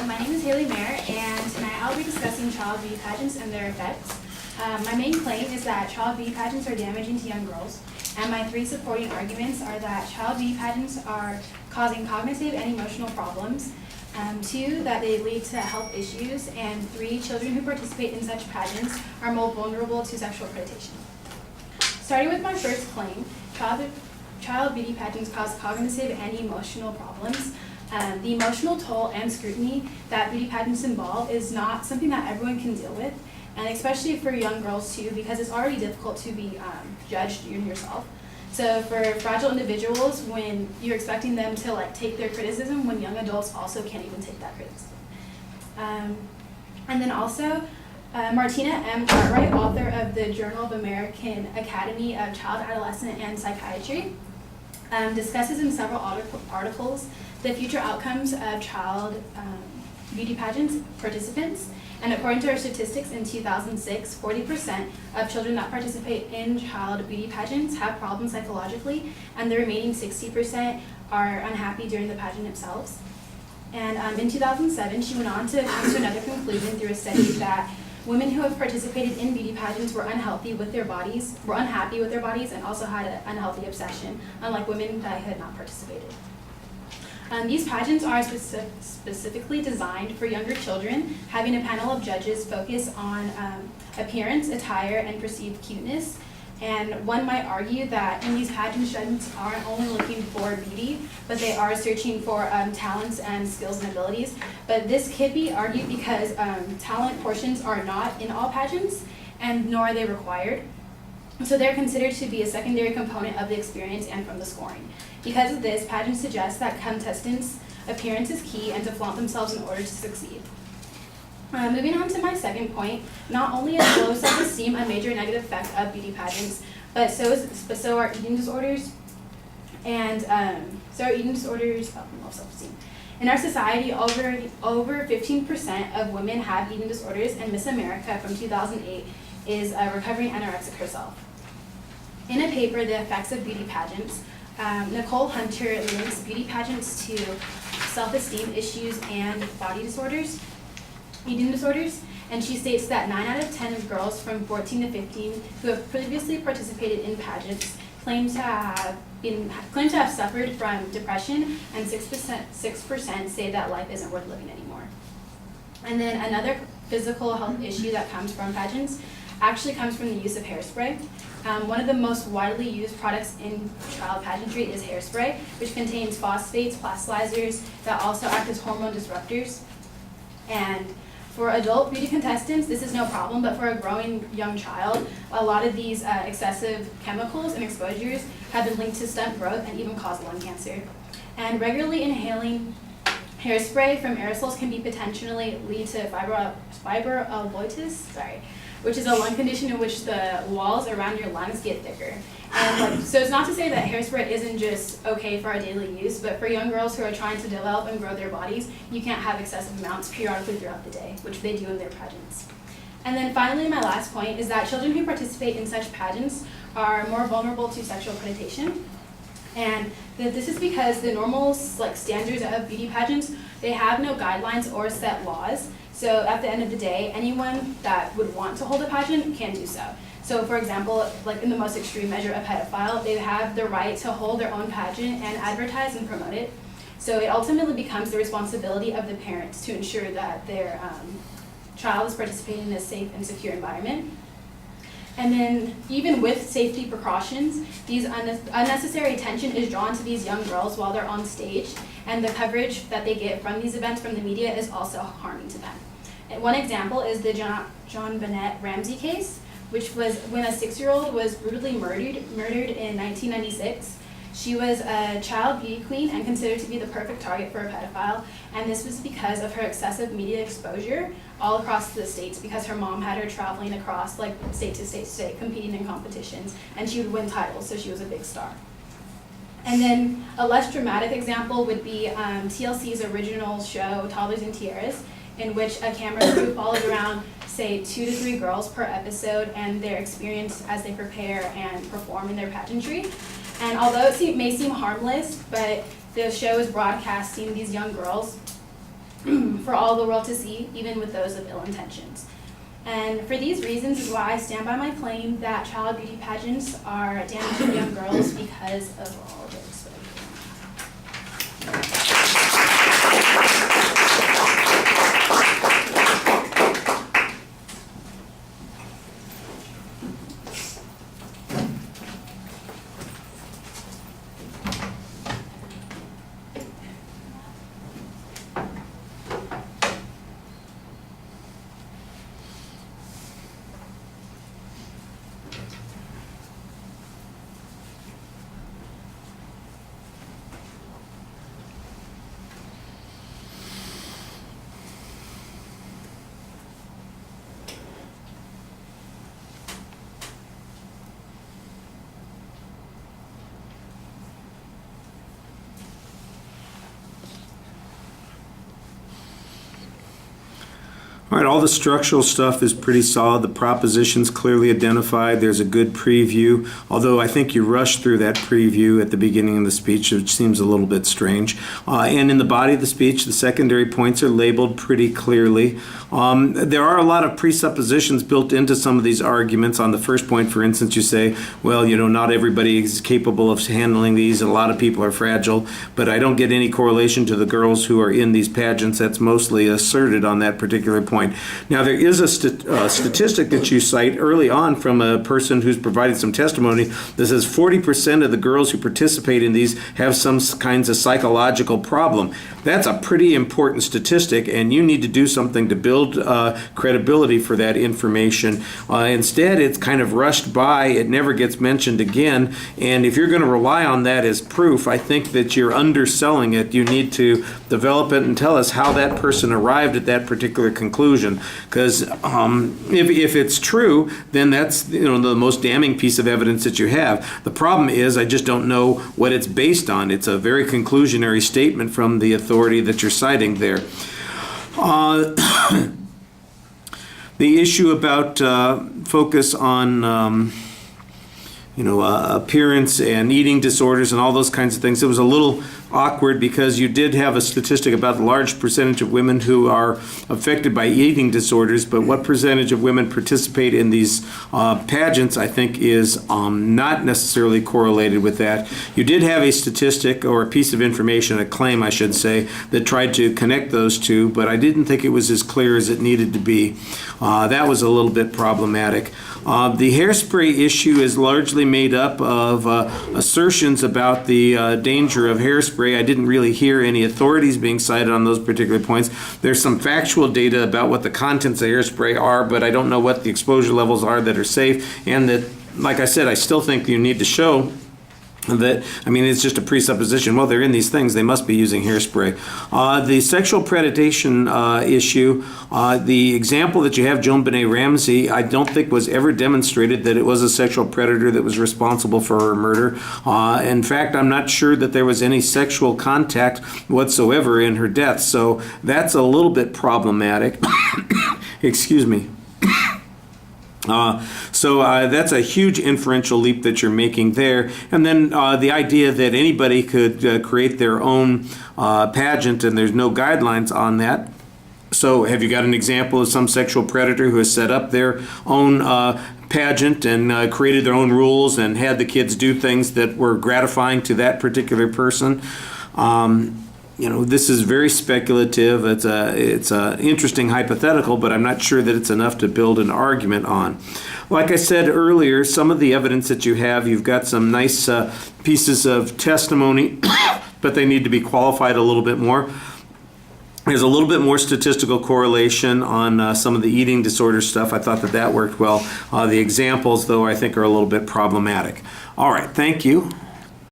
My name is Hayli and tonight I'll be discussing child beauty pageants and their effects. My main claim is that child beauty pageants are damaging to young girls, and my three supporting arguments are that child beauty pageants are causing cognitive and emotional problems, two, that they lead to health issues, and three, children who participate in such pageants are more vulnerable to sexual predation. Starting with my first claim, child beauty pageants cause cognitive and emotional problems. The emotional toll and scrutiny that beauty pageants involve is not something that everyone can deal with, and especially for young girls too, because it's already difficult to be judged in yourself. So for fragile individuals, when you're expecting them to take their criticism, when young adults also can't even take that criticism. And then also, Martina M. Cartwright, author of the Journal of American Academy of Child, Adolescent, and Psychiatry, discusses in several articles the future outcomes of child beauty pageants participants. And according to our statistics in 2006, 40% of children that participate in child beauty pageants have problems psychologically, and the remaining 60% are unhappy during the pageant themselves. And in 2007, she went on to come to another conclusion through a study that women who have participated in beauty pageants were unhappy with their bodies, and also had an unhealthy obsession, unlike women that had not participated. These pageants are specifically designed for younger children, having a panel of judges focus on appearance, attire, and perceived cuteness. And one might argue that in these pageants, judges aren't only looking for beauty, but they are searching for talents and skills and abilities. But this could be argued because talent portions are not in all pageants, and nor are they required. So they're considered to be a secondary component of the experience and from the scoring. Because of this, pageants suggest that contestants' appearance is key and to flaunt themselves in order to succeed. Moving on to my second point, not only is low self-esteem a major negative effect of beauty pageants, but so are eating disorders and low self-esteem. In our society, over 15% of women have eating disorders, and Miss America from 2008 is a recovering anorexic herself. In a paper, The Effects of Beauty Pageants, Nicole Hunter links beauty pageants to self-esteem issues and body disorders, eating disorders, and she states that 9 out of 10 of girls from 14 to 15 who have previously participated in pageants claim to have suffered from depression, and 6% say that life isn't worth living anymore. And then another physical health issue that comes from pageants actually comes from the use of hairspray. One of the most widely used products in child pageantry is hairspray, which contains phosphates, plasticizers that also act as hormone disruptors. And for adult beauty contestants, this is no problem, but for a growing young child, a lot of these excessive chemicals and exposures have been linked to stunt growth and even cause lung cancer. And regularly inhaling hairspray from aerosols can be potentially lead to fibromatosis, which is a lung condition in which the walls around your lungs get thicker. And so it's not to say that hairspray isn't just okay for our daily use, but for young girls who are trying to develop and grow their bodies, you can't have excessive amounts periodically throughout the day, which they do in their pageants. And then finally, my last point is that children who participate in such pageants are more vulnerable to sexual predation. And this is because the normal standards of beauty pageants, they have no guidelines or set laws. So at the end of the day, anyone that would want to hold a pageant can do so. So for example, in the most extreme measure, a pedophile, they have the right to hold their own pageant and advertise and promote it. So it ultimately becomes the responsibility of the parents to ensure that their child is participating in a safe and secure environment. And then even with safety precautions, these unnecessary attention is drawn to these young girls while they're on stage, and the coverage that they get from these events from the media is also harming to them. And one example is the John Bennett Ramsey case, which was when a 6-year-old was brutally murdered in 1996. She was a child beauty queen and considered to be the perfect target for a pedophile, and this was because of her excessive media exposure all across the states, because her mom had her traveling across state to state, competing in competitions, and she would win titles, so she was a big star. And then a less dramatic example would be TLC's original show, Toddlers and Tiaras, in which a camera crew followed around, say, 2 to 3 girls per episode and their experience as they prepare and perform in their pageantry. And although it may seem harmless, but the show is broadcasting these young girls for all the world to see, even with those of ill intentions. And for these reasons is why I stand by my claim that child beauty pageants are damaging young girls because of all the exposure. All right, all the structural stuff is pretty solid. The proposition's clearly identified. There's a good preview, although I think you rushed through that preview at the beginning of the speech, which seems a little bit strange. And in the body of the speech, the secondary points are labeled pretty clearly. There are a lot of presuppositions built into some of these arguments. On the first point, for instance, you say, well, you know, not everybody is capable of handling these, and a lot of people are fragile, but I don't get any correlation to the girls who are in these pageants. That's mostly asserted on that particular point. Now, there is a statistic that you cite early on from a person who's provided some testimony that says 40% of the girls who participate in these have some kinds of psychological problem. That's a pretty important statistic, and you need to do something to build credibility for that information. Instead, it's kind of rushed by. It never gets mentioned again, and if you're going to rely on that as proof, I think that you're underselling it. You need to develop it and tell us how that person arrived at that particular conclusion. Because if it's true, then that's, you know, the most damning piece of evidence that you have. The problem is I just don't know what it's based on. It's a very conclusionary statement from the authority that you're citing there. The issue about focus on appearance and eating disorders and all those kinds of things, it was a little awkward because you did have a statistic about the large percentage of women who are affected by eating disorders, but what percentage of women participate in these pageants, I think, is not necessarily correlated with that. You did have a statistic or a piece of information, a claim, I should say, that tried to connect those two, but I didn't think it was as clear as it needed to be. That was a little bit problematic. The hairspray issue is largely made up of assertions about the danger of hairspray. I didn't really hear any authorities being cited on those particular points. There's some factual data about what the contents of hairspray are, but I don't know what the exposure levels are that are safe, and that, like I said, I still think you need to show that, I mean, it's just a presupposition. Well, they're in these things, they must be using hairspray. The sexual predation issue, the example that you have, Joan Benet Ramsey, I don't think was ever demonstrated that it was a sexual predator that was responsible for her murder. In fact, I'm not sure that there was any sexual contact whatsoever in her death, so that's a little bit problematic. Excuse me. So that's a huge inferential leap that you're making there. And then the idea that anybody could create their own pageant and there's no guidelines on that. So have you got an example of some sexual predator who has set up their own pageant and created their own rules and had the kids do things that were gratifying to that particular person? This is very speculative. It's a interesting hypothetical, but I'm not sure that it's enough to build an argument on. Like I said earlier, some of the evidence that you have, you've got some nice pieces of testimony, but they need to be qualified a little bit more. There's a little bit more statistical correlation on some of the eating disorder stuff. I thought that worked well. The examples, though, I think are a little bit problematic. All right, thank you.